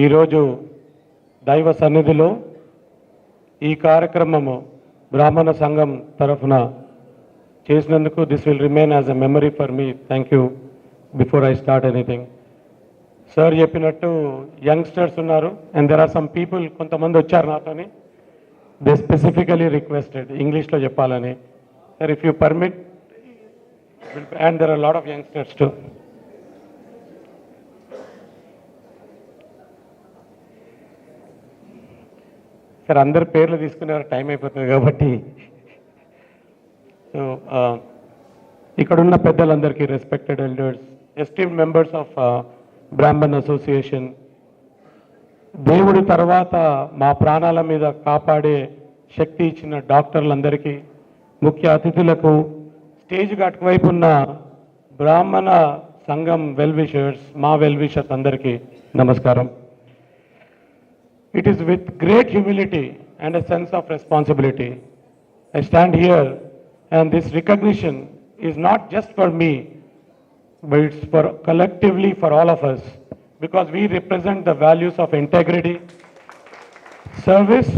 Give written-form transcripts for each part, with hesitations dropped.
ఈరోజు దైవ సన్నిధిలో ఈ కార్యక్రమము బ్రాహ్మణ సంఘం తరఫున చేసినందుకు this will remain as a memory for me. Thank you. Before I start anything, sir చెప్పినట్టు యంగ్స్టర్స్ ఉన్నారు and there are some people, కొంతమంది వచ్చారు నాతోని, దే స్పెసిఫికలీ రిక్వెస్టెడ్ ఇంగ్లీష్లో చెప్పాలని. Sir if you permit, and there are lot of youngsters too. Sir అందరు పేర్లు తీసుకునేవారు, టైం అయిపోతుంది కాబట్టి. సో ఇక్కడున్న పెద్దలందరికీ, respected elders, esteemed members of Brahman association, దేవుడి తర్వాత మా ప్రాణాల మీద కాపాడే శక్తి ఇచ్చిన డాక్టర్లందరికీ, ముఖ్య అతిథులకు, స్టేజ్ అటువైపు ఉన్న బ్రాహ్మణ సంఘం వెల్ విషర్స్, మా వెల్ విషర్స్ అందరికీ నమస్కారం. It is with great humility and a sense of responsibility I stand here, and this recognition is not just for me, but it's for collectively for all of us, because we represent the values of integrity, service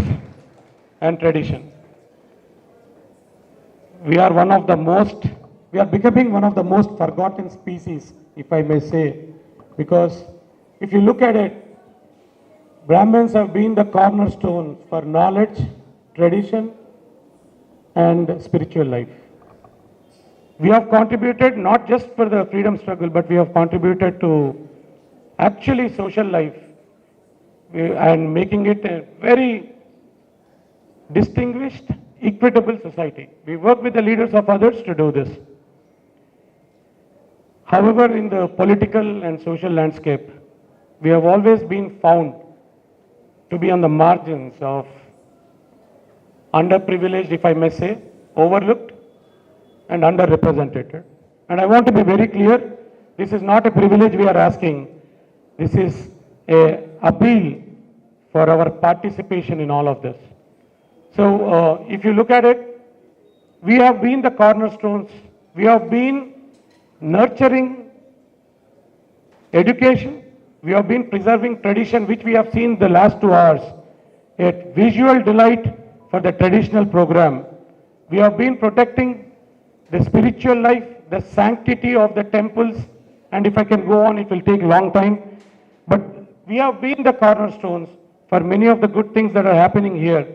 and tradition. We are becoming one of the most forgotten species, if I may say, because if you look at it, Brahmins have been the cornerstone for knowledge, tradition, and spiritual life. We have contributed not just for the freedom struggle, but we have contributed to actually social life and making it a very distinguished, equitable society. We work with the leaders of others to do this. However, in the political and social landscape, we have always been found to be on the margins of underprivileged, if I may say, overlooked and underrepresented. And I want to be very clear, this is not a privilege we are asking. This is a appeal for our participation in all of this. So if you look at it, we have been the cornerstones. We have been nurturing education. We have been preserving tradition, which we have seen the last 2 hours, a visual delight for the traditional program. We have been protecting the spiritual life, the sanctity of the temples, and if I can go on, it will take a long time. But we have been the cornerstones for many of the good things that are happening here.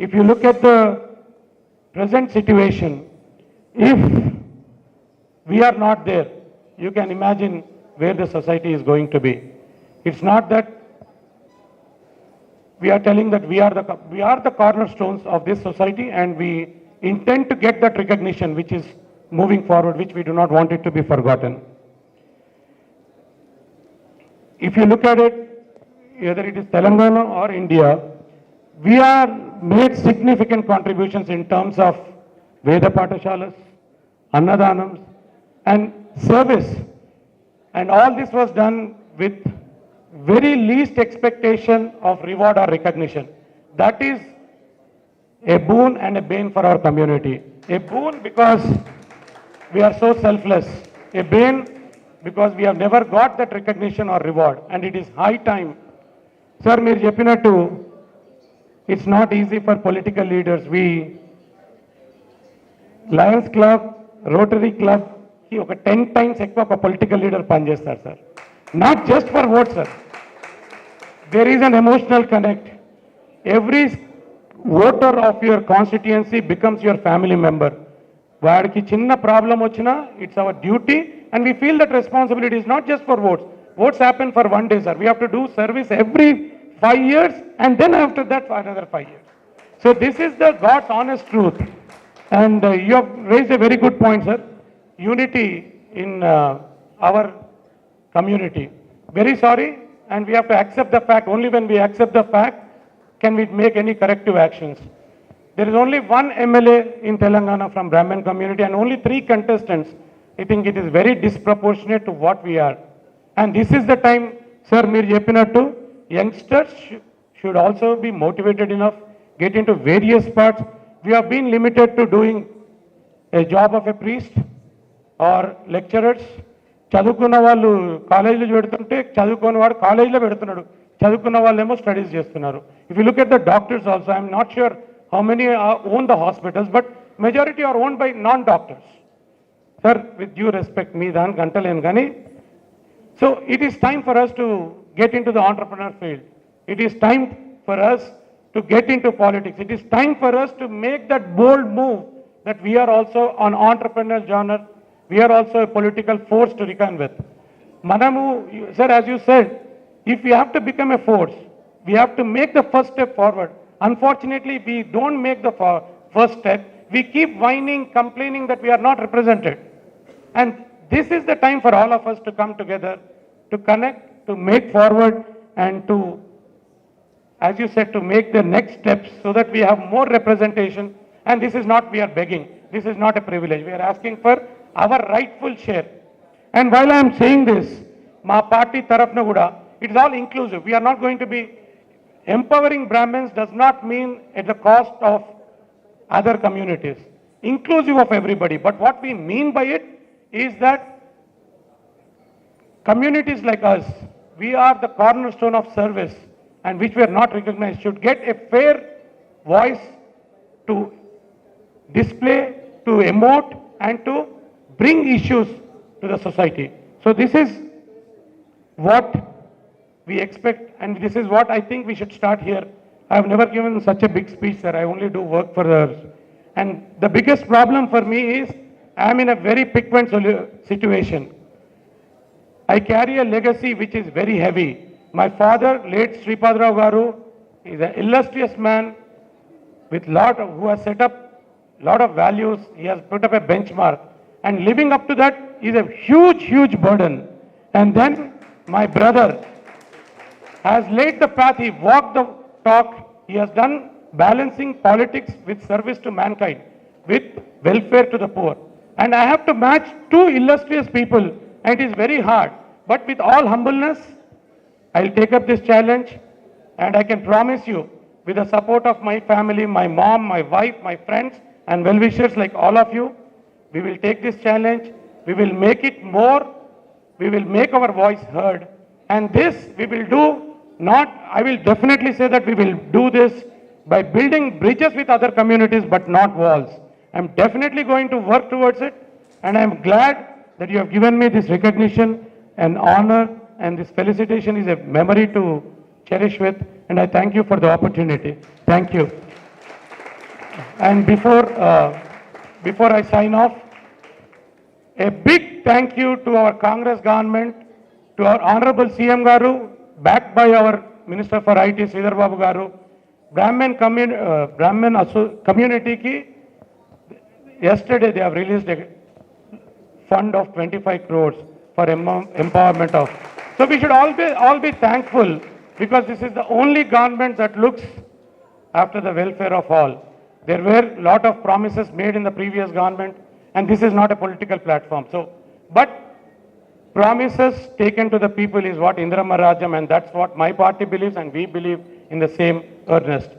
If you look at the present situation, if we are not there, you can imagine where the society is going to be. It's not that we are telling that we are the cornerstones of this society, and we intend to get that recognition which is moving forward, which we do not want it to be forgotten. If you look at it, whether it is Telangana or India, we are made significant contributions in terms of Veda Patashalas, Annadanams, and service. And all this was done with very least expectation of reward or recognition. That is a boon and a bane for our community. A boon because we are so selfless. A bane because we have never got that recognition or reward, and it is high time. Sir, meer cheppinattu, it's not easy for political leaders. We Lions Club, Rotary Club ki oka 10 times ekkuva oka political leader pan chestaru sir. Not just for votes, sir. There is an emotional connect. Every voter of your constituency becomes your family member. వాడికి చిన్న problem వచ్చినా it's our duty, and we feel that responsibility is not just for votes. Votes happen for one day, sir. We have to do service every 5 years, and then after that for another 5 years. So this is the God's honest truth. And you have raised a very good point, sir. Unity in our community. Very sorry, and we have to accept the fact. Only when we accept the fact can we make any corrective actions. There is only one MLA in Telangana from Brahmin community and only 3 contestants. I think it is very disproportionate to what we are. And this is the time, sir, meer cheppinattu, youngsters should also be motivated enough, get into various parts. We have been limited to doing a job of a priest or lecturers. చదువుకున్న వాళ్ళు కాలేజీలో పెడుతుంటే చదువుకోని వాడు కాలేజీలో పెడుతున్నాడు. చదువుకున్న వాళ్ళేమో స్టడీస్ చేస్తున్నారు. If you look at the doctors also, I'm not sure how many own the hospitals, but majority are owned by non-doctors. Sir, with due respect, me దానికి అంటలేను కానీ, so it is time for us to get into the entrepreneur field. It is time for us to get into politics. It is time for us to make that bold move that we are also an entrepreneurial genre. We are also a political force to reckon with. Manamu, sir, as you said, if we have to become a force, we have to make the first step forward. Unfortunately, we don't make the first step. We keep whining, complaining that we are not represented. And this is the time for all of us to come together, to connect, to make forward, and to, as you said, to make the next steps so that we have more representation. And this is not we are begging. This is not a privilege. We are asking for our rightful share. And while I am saying this, ma party tarafna kuda, it is all inclusive. We are not going to be empowering Brahmins does not mean at the cost of other communities. Inclusive of everybody. But what we mean by it is that communities like us, we are the cornerstone of service and which we are not recognized, should get a fair voice to display, to emote, and to bring issues to the society. So this is what we expect, and this is what I think we should start here. I have never given such a big speech, sir. I only do work for others. And the biggest problem for me is I am in a very piquant situation. I carry a legacy which is very heavy. My father, late Sripadrao Garu, is an illustrious man with who has set up lot of values. He has put up a benchmark, and living up to that is a huge, huge burden. And then my brother has laid the path. He walked the talk. He has done balancing politics with service to mankind, with welfare to the poor. And I have to match two illustrious people, and it is very hard. But with all humbleness, I'll take up this challenge, and I can promise you, with the support of my family, my mom, my wife, my friends, and well-wishers like all of you, we will take this challenge. We will make it more. We will make our voice heard. And this we will do not, I will definitely say that we will do this by building bridges with other communities, but not walls. I'm definitely going to work towards it, and I'm glad that you have given me this recognition and honor, and this felicitation is a memory to cherish with, and I thank you for the opportunity. Thank you. And before I sign off, a big thank you to our Congress government, to our Honorable CM Garu, backed by our Minister for IT, Sridhar Babu Garu, Brahmin community ki, yesterday they have released a fund of 25 crores for empowerment of. So we should all be thankful, because this is the only government that looks after the welfare of all. There were a lot of promises made in the previous government, and this is not a political platform. So, but promises taken to the people is what Indra Rajam, and that's what my party believes, and we believe in the same earnest.